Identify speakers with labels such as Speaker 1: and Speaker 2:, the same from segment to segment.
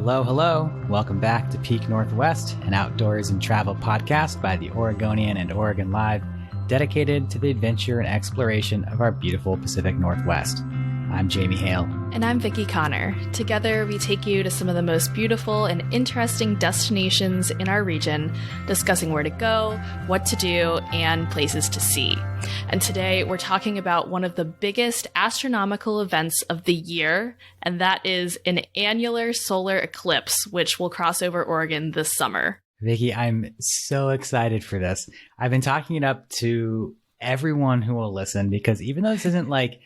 Speaker 1: Hello, hello. Welcome back to Peak Northwest, an outdoors and travel podcast by the Oregonian and Oregon Live, dedicated to the adventure and exploration of our beautiful Pacific Northwest. I'm Jamie Hale.
Speaker 2: And I'm Vickie Connor. Together, we take you to some of the most beautiful and interesting destinations in our region, discussing where to go, what to do, and places to see. And today, we're talking about one of the biggest astronomical events of the year, and that is an annular solar eclipse, which will cross over Oregon this summer.
Speaker 1: Vickie, I'm so excited for this. I've been talking it up to everyone who will listen, because even though this isn't like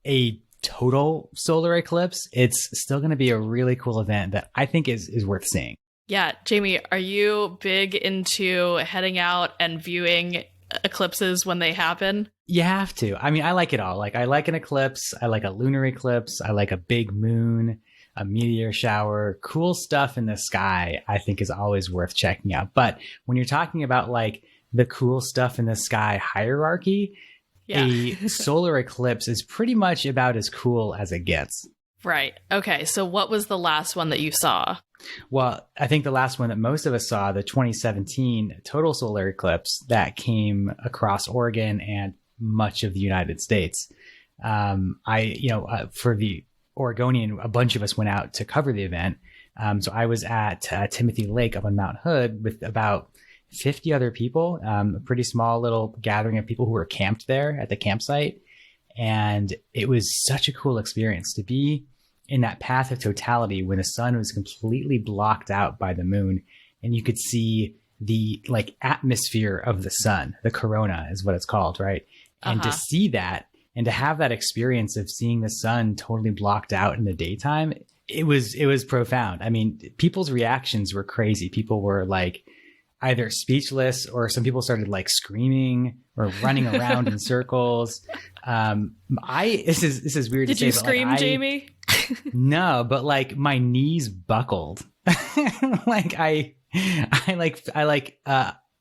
Speaker 1: a total solar eclipse, it's still going to be a really cool event that I think is worth seeing.
Speaker 2: Yeah, Jamie, are you big into heading out and viewing eclipses when they happen?
Speaker 1: You have to. I mean, I like it all. Like, I like an eclipse. I like a lunar eclipse. I like a big moon, a meteor shower. Cool stuff in the sky, I think, is always worth checking out. But when you're talking about like the cool stuff in the sky hierarchy, a solar eclipse is pretty much about as cool as it gets.
Speaker 2: Right. Okay. So what was the last one that you saw?
Speaker 1: Well, I think the last one that most of us saw, the 2017 total solar eclipse that came across Oregon and much of the United States. For the Oregonian, a bunch of us went out to cover the event. So I was at Timothy Lake up on Mount Hood with about 50 other people, a pretty small little gathering of people who were camped there at the campsite. And it was such a cool experience to be in that path of totality when the sun was completely blocked out by the moon, and you could see the like atmosphere of the sun. The corona is what it's called, right? And to see that and to have that experience of seeing the sun totally blocked out in the daytime, it was profound. I mean, people's reactions were crazy. People were like either speechless, or some people started like screaming or running around in circles. This is weird to say.
Speaker 2: Did you scream, Jamie?
Speaker 1: No, but like my knees buckled. Like I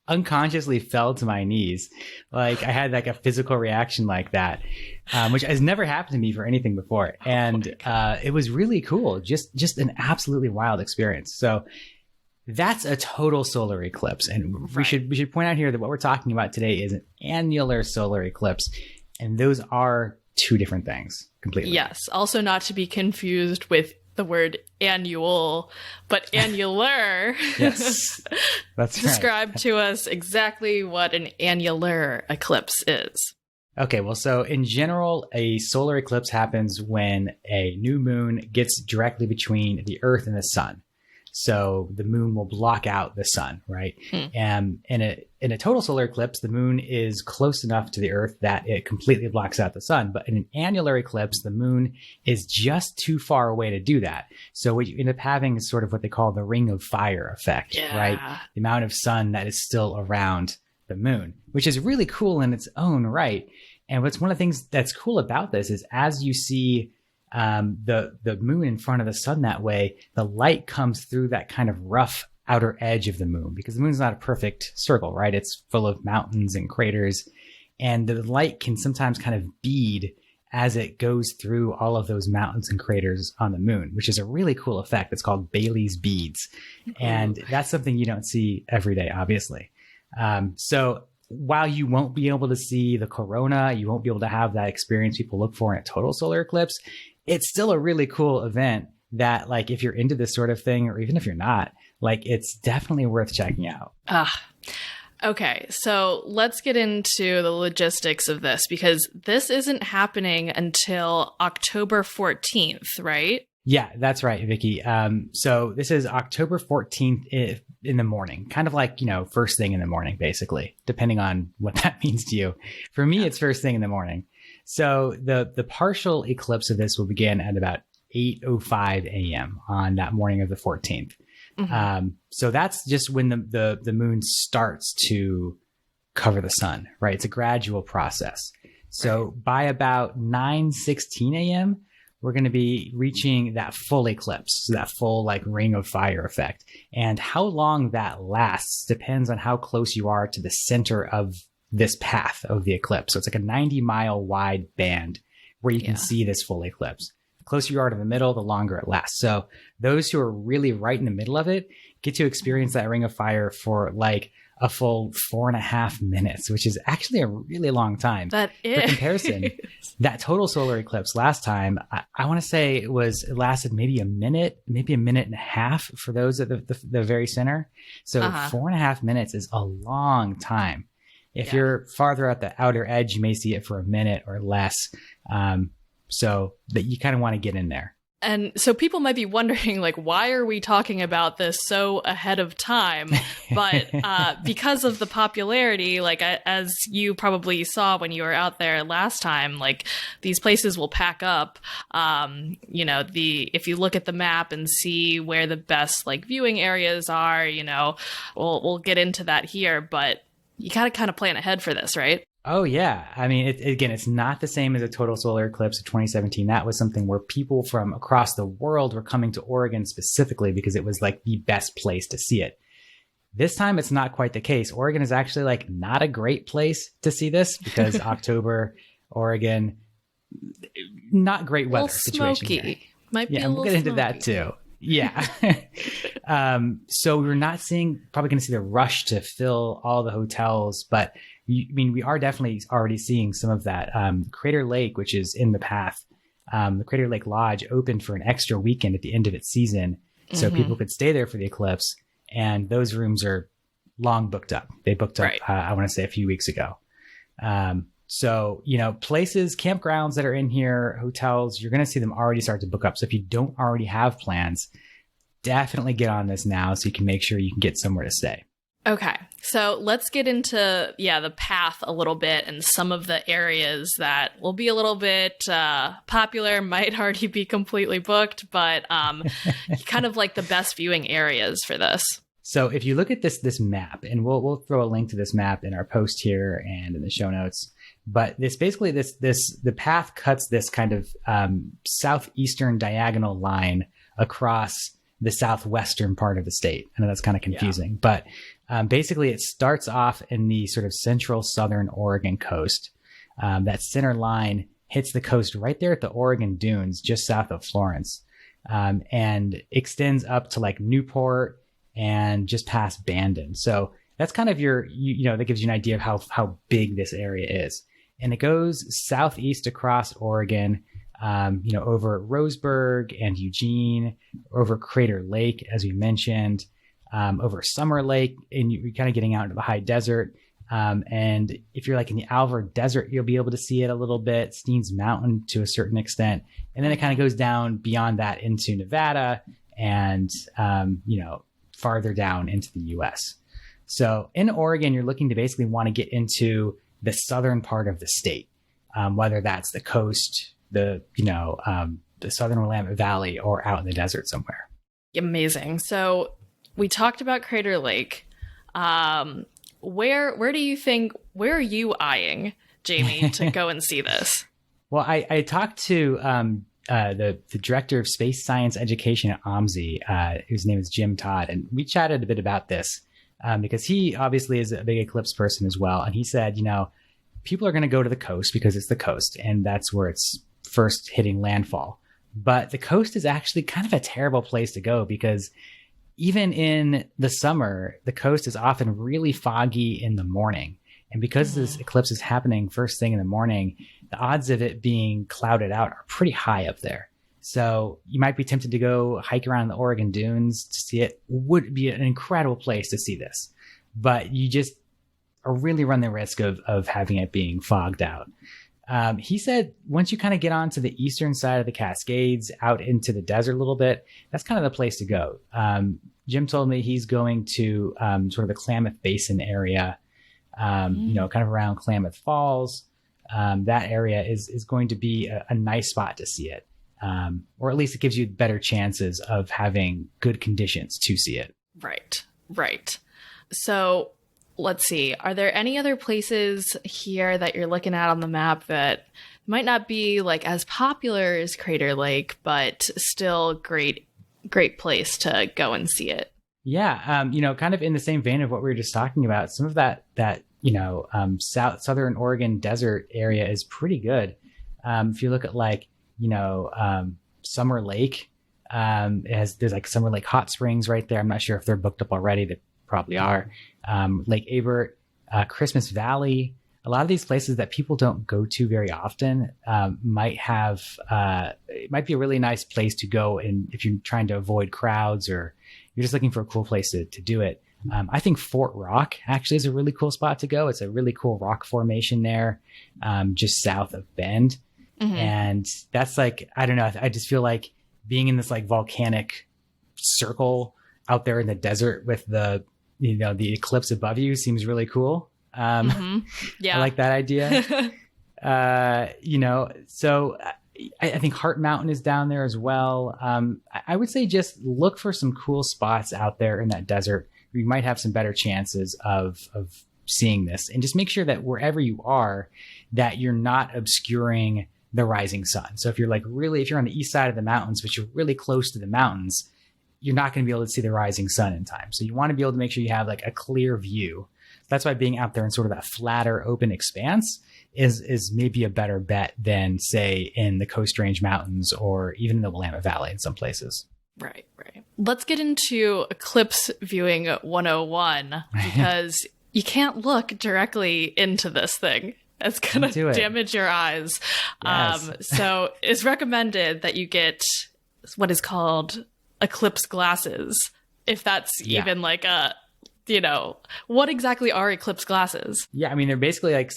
Speaker 1: unconsciously fell to my knees. Like I had like a physical reaction like that, which has never happened to me for anything before. And it was really cool. Just an absolutely wild experience. So that's a total solar eclipse. And we should point out here that what we're talking about today is an annular solar eclipse. And those are two different things completely.
Speaker 2: Yes. Also not to be confused with the word annual, but annular.
Speaker 1: Yes, that's
Speaker 2: Describe
Speaker 1: right.
Speaker 2: to us exactly what an annular eclipse is.
Speaker 1: Okay, well, so in general, a solar eclipse happens when a new moon gets directly between the Earth and the sun. So the moon will block out the sun, right? And in a total solar eclipse, the moon is close enough to the Earth that it completely blocks out the sun. But in an annular eclipse, the moon is just too far away to do that. So what you end up having is sort of what they call the ring of fire effect, right? The amount of sun that is still around the moon, which is really cool in its own right. And what's one of the things that's cool about this is as you see the moon in front of the sun that way, the light comes through that kind of rough outer edge of the moon, because the moon's not a perfect circle, right? It's full of mountains and craters, and the light can sometimes kind of bead as it goes through all of those mountains and craters on the moon, which is a really cool effect. It's called Bailey's beads. And that's something you don't see every day, obviously. So while you won't be able to see the corona, you won't be able to have that experience people look for in a total solar eclipse, it's still a really cool event that, like, if you're into this sort of thing, or even if you're not, like, it's definitely worth checking out.
Speaker 2: Okay, so let's get into the logistics of this, because this isn't happening until October 14th, right?
Speaker 1: Yeah, that's right, Vickie. So this is October 14th in the morning, kind of like, first thing in the morning, basically, depending on what that means to you. For me, it's first thing in the morning. So the partial eclipse of this will begin at about 8:05 a.m. on that morning of the 14th. So that's just when the moon starts to cover the sun, right? It's a gradual process. So by about 9:16 a.m., we're going to be reaching that full eclipse, so that full like ring of fire effect. And how long that lasts depends on how close you are to the center of this path of the eclipse. So it's like a 90-mile wide band where you can see this full eclipse. closer you are to the middle, the longer it lasts. So those who are really right in the middle of it get to experience that ring of fire for like a full 4.5 minutes, which is actually a really long time.
Speaker 2: That is.
Speaker 1: For comparison, that total solar eclipse last time, I want to say it lasted maybe a minute and a half for those at the very center. So 4.5 minutes is a long time. If you're farther at the outer edge, you may see it for a minute or less. So that you kind of want to get in there.
Speaker 2: And so people might be wondering, like, why are we talking about this so ahead of time? But because of the popularity, like as you probably saw when you were out there last time, like these places will pack up. If you look at the map and see where the best like viewing areas are, we'll get into that here. But you gotta kind of plan ahead for this, right?
Speaker 1: Oh, yeah. I mean, it's not the same as a total solar eclipse of 2017. That was something where people from across the world were coming to Oregon specifically because it was like the best place to see it. This time, it's not quite the case. Oregon is actually like not a great place to see this because October, Oregon, not great weather situation.
Speaker 2: Smoky. Might be a
Speaker 1: we'll
Speaker 2: little
Speaker 1: get into
Speaker 2: smoky.
Speaker 1: that too. Yeah. So we're not probably going to see the rush to fill all the hotels, but we are definitely already seeing some of that. Crater Lake, which is in the path, the Crater Lake Lodge opened for an extra weekend at the end of its season. So people could stay there for the eclipse. And those rooms are long booked up. They booked up, I want to say a few weeks ago. So, places, campgrounds that are in here, hotels, you're going to see them already start to book up. So if you don't already have plans, definitely get on this now so you can make sure you can get somewhere to stay.
Speaker 2: Okay, so let's get into, the path a little bit and some of the areas that will be a little bit popular, might already be completely booked, but kind of like the best viewing areas for this.
Speaker 1: So if you look at this map, and we'll throw a link to this map in our post here and in the show notes, but the path cuts this kind of southeastern diagonal line across the southwestern part of the state. I know that's kind of confusing, but basically it starts off in the sort of central southern Oregon coast. That center line hits the coast right there at the Oregon Dunes, just south of Florence, and extends up to like Newport and just past Bandon. So that's kind of that gives you an idea of how big this area is. And it goes southeast across Oregon, over Roseburg and Eugene, over Crater Lake, as we mentioned, over Summer Lake, and you're kind of getting out into the high desert. And if you're like in the Alvar Desert, you'll be able to see it a little bit, Steens Mountain to a certain extent. And then it kind of goes down beyond that into Nevada and, farther down into the US. So in Oregon, you're looking to basically want to get into the southern part of the state, whether that's the coast, the southern Willamette Valley, or out in the desert somewhere.
Speaker 2: Amazing. So we talked about Crater Lake. Where are you eyeing, Jamie, to go and see this?
Speaker 1: Well, I talked to the director of space science education at OMSI, whose name is Jim Todd, and we chatted a bit about this because he obviously is a big eclipse person as well. And he said, people are going to go to the coast because it's the coast, and that's where it's first hitting landfall. But the coast is actually kind of a terrible place to go because even in the summer, the coast is often really foggy in the morning. And because this eclipse is happening first thing in the morning, the odds of it being clouded out are pretty high up there. So you might be tempted to go hike around the Oregon Dunes to see it. Would be an incredible place to see this. But you just really run the risk of having it being fogged out. He said once you kind of get onto the eastern side of the Cascades, out into the desert a little bit, that's kind of the place to go. Jim told me he's going to sort of the Klamath Basin area, kind of around Klamath Falls. That area is going to be a nice spot to see it, or at least it gives you better chances of having good conditions to see it.
Speaker 2: Right. So let's see. Are there any other places here that you're looking at on the map that might not be like as popular as Crater Lake, but still great place to go and see it?
Speaker 1: Yeah. Kind of in the same vein of what we were just talking about, some of that southern Oregon desert area is pretty good. If you look at Summer Lake. There's like Summer Lake hot springs right there. I'm not sure if they're booked up already. They probably are. Lake Abert, Christmas Valley. A lot of these places that people don't go to very often might it might be a really nice place to go. And if you're trying to avoid crowds or you're just looking for a cool place to do it. I think Fort Rock actually is a really cool spot to go. It's a really cool rock formation there, just south of Bend. Mm-hmm. And that's like, I don't know. I just feel like being in this like volcanic circle out there in the desert with the eclipse above you seems really cool.
Speaker 2: Yeah,
Speaker 1: I like that idea. So I think Heart Mountain is down there as well. I would say just look for some cool spots out there in that desert. You might have some better chances of seeing this, and just make sure that wherever you are, that you're not obscuring the rising sun. So if you're if you're on the east side of the mountains, but you're really close to the mountains, you're not going to be able to see the rising sun in time. So you want to be able to make sure you have like a clear view. That's why being out there in sort of that flatter, open expanse is maybe a better bet than, say, in the Coast Range Mountains or even in the Willamette Valley in some places.
Speaker 2: Right. Let's get into eclipse viewing 101, because you can't look directly into this thing. It's going to damage your eyes. Yes. So it's recommended that you get what is called eclipse glasses, if that's even like a... what exactly are eclipse glasses? Yeah, I mean, they're basically like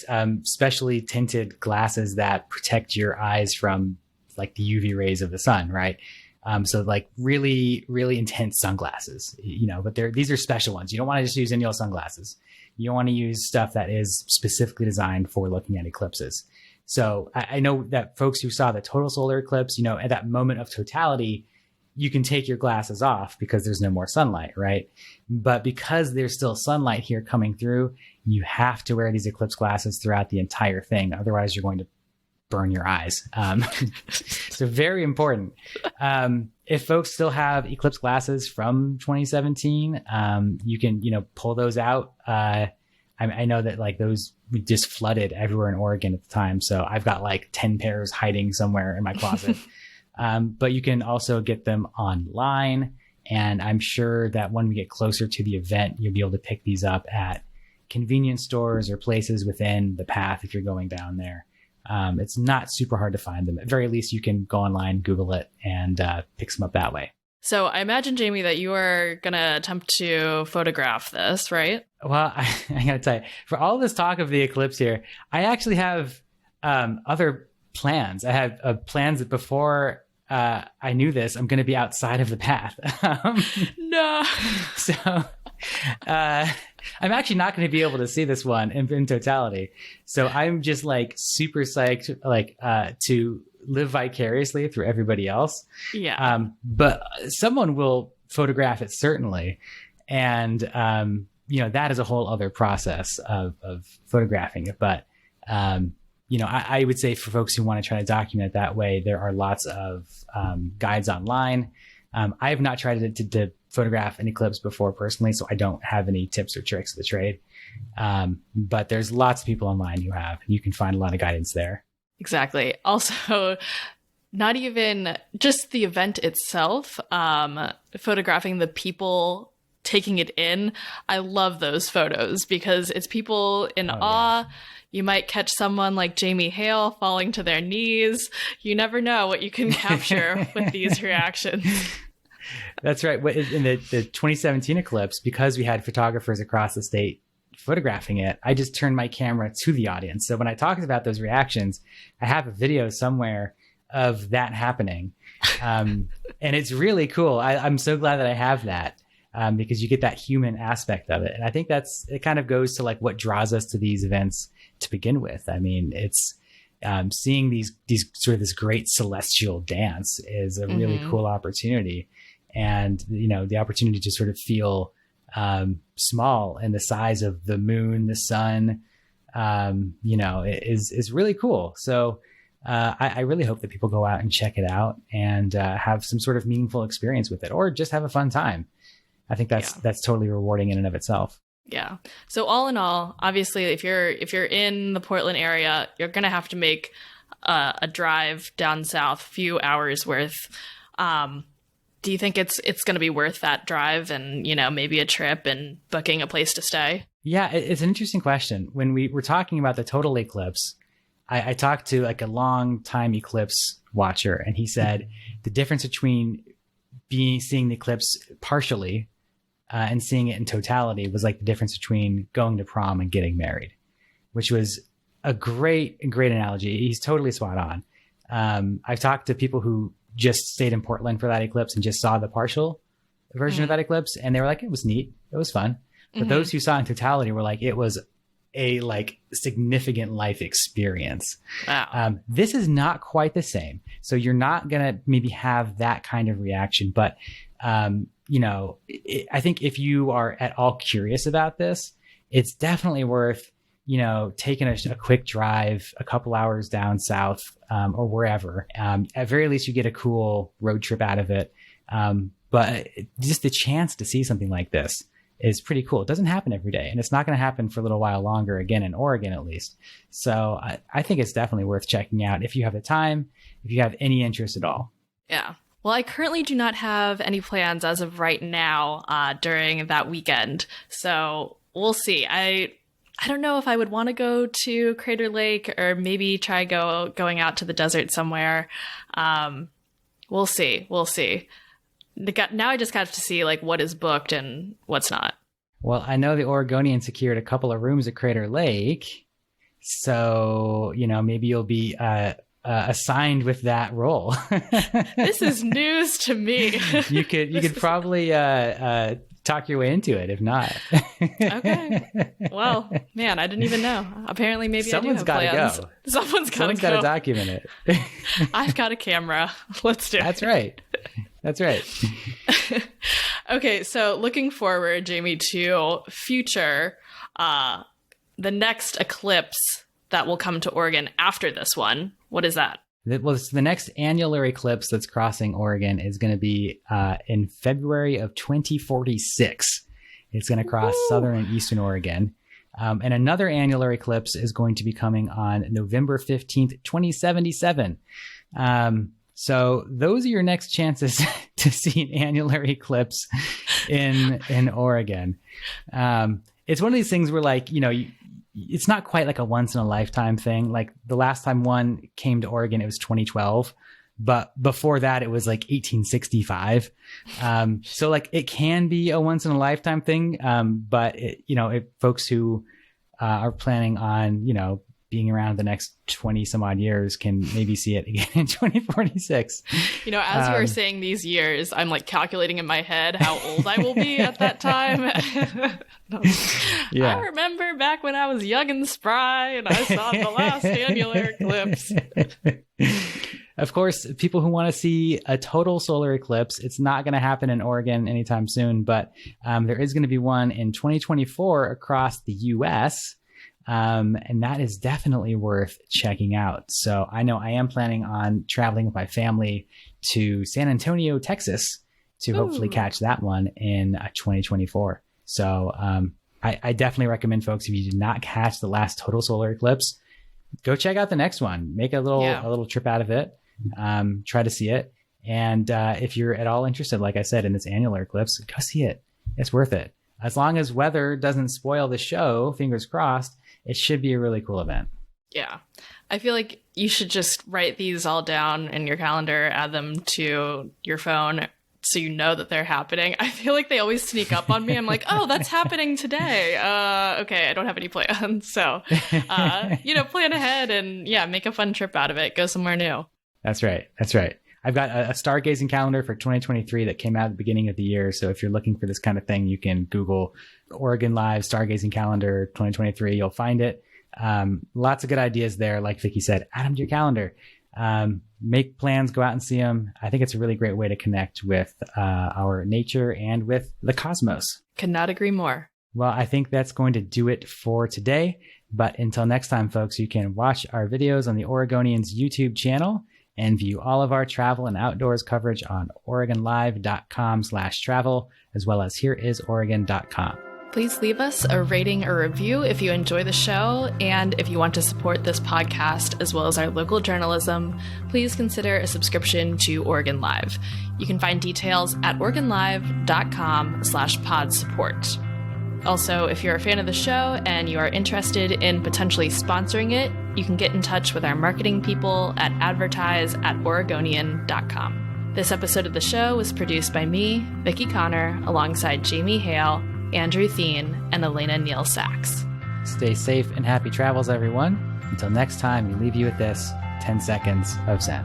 Speaker 1: specially tinted glasses that protect your eyes from like the UV rays of the sun, right? So like really, really intense sunglasses, but these are special ones. You don't want to just use any old sunglasses. You want to use stuff that is specifically designed for looking at eclipses. So I know that folks who saw the total solar eclipse, at that moment of totality, you can take your glasses off because there's no more sunlight, right? But because there's still sunlight here coming through, you have to wear these eclipse glasses throughout the entire thing. Otherwise, you're going to burn your eyes. So very important. If folks still have eclipse glasses from 2017, you can, pull those out. I know that like those just flooded everywhere in Oregon at the time. So I've got like 10 pairs hiding somewhere in my closet. But you can also get them online. And I'm sure that when we get closer to the event, you'll be able to pick these up at convenience stores or places within the path if you're going down there. It's not super hard to find them. At very least, you can go online, Google it, and pick some up that way.
Speaker 2: So I imagine, Jamie, that you are going to attempt to photograph this, right?
Speaker 1: Well, I got to tell you, for all this talk of the eclipse here, I actually have other plans. I have plans that before I knew this, I'm going to be outside of the path.
Speaker 2: No.
Speaker 1: So I'm actually not going to be able to see this one in totality. So I'm just like super psyched, to live vicariously through everybody else.
Speaker 2: Yeah.
Speaker 1: But someone will photograph it, certainly. And, that is a whole other process of photographing it. But, I would say for folks who want to try to document it that way, there are lots of guides online. I have not tried to photograph an eclipse before personally, so I don't have any tips or tricks of the trade. But there's lots of people online who have. You can find a lot of guidance there.
Speaker 2: Exactly. Also, not even just the event itself, photographing the people taking it in. I love those photos because it's people in awe. Yeah. You might catch someone like Jamie Hale falling to their knees. You never know what you can capture with these reactions.
Speaker 1: That's right. In the 2017 eclipse, because we had photographers across the state photographing it, I just turned my camera to the audience. So when I talked about those reactions, I have a video somewhere of that happening. And it's really cool. I'm so glad that I have that. Because you get that human aspect of it. And I think it kind of goes to like what draws us to these events to begin with. I mean, it's seeing these sort of this great celestial dance is a really cool opportunity. And, the opportunity to sort of feel small in the size of the moon, the sun, is really cool. So I really hope that people go out and check it out and have some sort of meaningful experience with it, or just have a fun time. I think that's totally rewarding in and of itself.
Speaker 2: Yeah. So all in all, obviously, if you're in the Portland area, you're going to have to make a drive down south, few hours worth. Do you think it's going to be worth that drive and, maybe a trip and booking a place to stay?
Speaker 1: Yeah, it's an interesting question. When we were talking about the total eclipse, I talked to like a long time eclipse watcher, and he said the difference between seeing the eclipse partially and seeing it in totality was like the difference between going to prom and getting married, which was a great analogy. He's totally spot on. I've talked to people who just stayed in Portland for that eclipse and just saw the partial version of that eclipse, and they were like, it was neat, it was fun. But those who saw it in totality were like, it was a like significant life experience.
Speaker 2: Wow.
Speaker 1: This is not quite the same. So you're not going to maybe have that kind of reaction. But, I think if you are at all curious about this, it's definitely worth, taking a quick drive, a couple hours down south or wherever. At very least, you get a cool road trip out of it. But just the chance to see something like this is pretty cool. It doesn't happen every day, and it's not going to happen for a little while longer again in Oregon, at least. So I think it's definitely worth checking out if you have the time, if you have any interest at all.
Speaker 2: Yeah. Well, I currently do not have any plans as of right now during that weekend. So we'll see. I don't know if I would want to go to Crater Lake or maybe try going out to the desert somewhere. We'll see. Now I just got to see like what is booked and what's not.
Speaker 1: Well, I know the Oregonian secured a couple of rooms at Crater Lake, so maybe you'll be assigned with that role.
Speaker 2: This is news to me.
Speaker 1: You could probably talk your way into it if not.
Speaker 2: Okay. Well, man, I didn't even know. Apparently, maybe
Speaker 1: someone's
Speaker 2: I do have plans.
Speaker 1: Go.
Speaker 2: Someone's got
Speaker 1: to document it.
Speaker 2: I've got a camera. Let's do it.
Speaker 1: That's right. That's right.
Speaker 2: Okay, so looking forward, Jamie, to future, the next eclipse that will come to Oregon after this one. What is that?
Speaker 1: Well, the next annular eclipse that's crossing Oregon is going to be in February of 2046. It's going to cross southern and eastern Oregon. And another annular eclipse is going to be coming on November 15th, 2077. So those are your next chances to see an annular eclipse in Oregon. It's one of these things where like, it's not quite like a once in a lifetime thing. Like the last time one came to Oregon, it was 2012, but before that it was like 1865. So like it can be a once in a lifetime thing. But if folks who are planning on, being around the next 20 some odd years can maybe see it again in 2046.
Speaker 2: As you were saying these years, I'm like calculating in my head how old I will be at that time.
Speaker 1: Yeah.
Speaker 2: I remember back when I was young and spry and I saw the last annular eclipse.
Speaker 1: Of course, people who want to see a total solar eclipse, it's not going to happen in Oregon anytime soon, but there is going to be one in 2024 across the U.S., and that is definitely worth checking out. So I know I am planning on traveling with my family to San Antonio, Texas, to hopefully catch that one in 2024. So I definitely recommend folks, if you did not catch the last total solar eclipse, go check out the next one. Make a little trip out of it. Try to see it. And if you're at all interested, like I said, in this annular eclipse, go see it. It's worth it. As long as weather doesn't spoil the show, fingers crossed, it should be a really cool event.
Speaker 2: Yeah. I feel like you should just write these all down in your calendar, add them to your phone so you know that they're happening. I feel like they always sneak up on me. I'm like, oh, that's happening today. Okay, I don't have any plans. So, plan ahead and make a fun trip out of it. Go somewhere new.
Speaker 1: That's right. I've got a stargazing calendar for 2023 that came out at the beginning of the year. So if you're looking for this kind of thing, you can Google Oregon Live Stargazing Calendar 2023. You'll find it. Lots of good ideas there. Like Vickie said, add them to your calendar. Make plans, go out and see them. I think it's a really great way to connect with our nature and with the cosmos.
Speaker 2: Could not agree more.
Speaker 1: Well, I think that's going to do it for today. But until next time, folks, you can watch our videos on the Oregonians YouTube channel and view all of our travel and outdoors coverage on OregonLive.com/travel, as well as HereIsOregon.com.
Speaker 2: Please leave us a rating or review if you enjoy the show, and if you want to support this podcast as well as our local journalism, please consider a subscription to Oregon Live. You can find details at oregonlive.com/podsupport. Also, if you're a fan of the show and you are interested in potentially sponsoring it, you can get in touch with our marketing people at advertise@oregonian.com. This episode of the show was produced by me, Vickie Connor, alongside Jamie Hale, Andrew Thien, and Elena Neal Sachs.
Speaker 1: Stay safe and happy travels, everyone. Until next time, we leave you with this 10 seconds of Zen.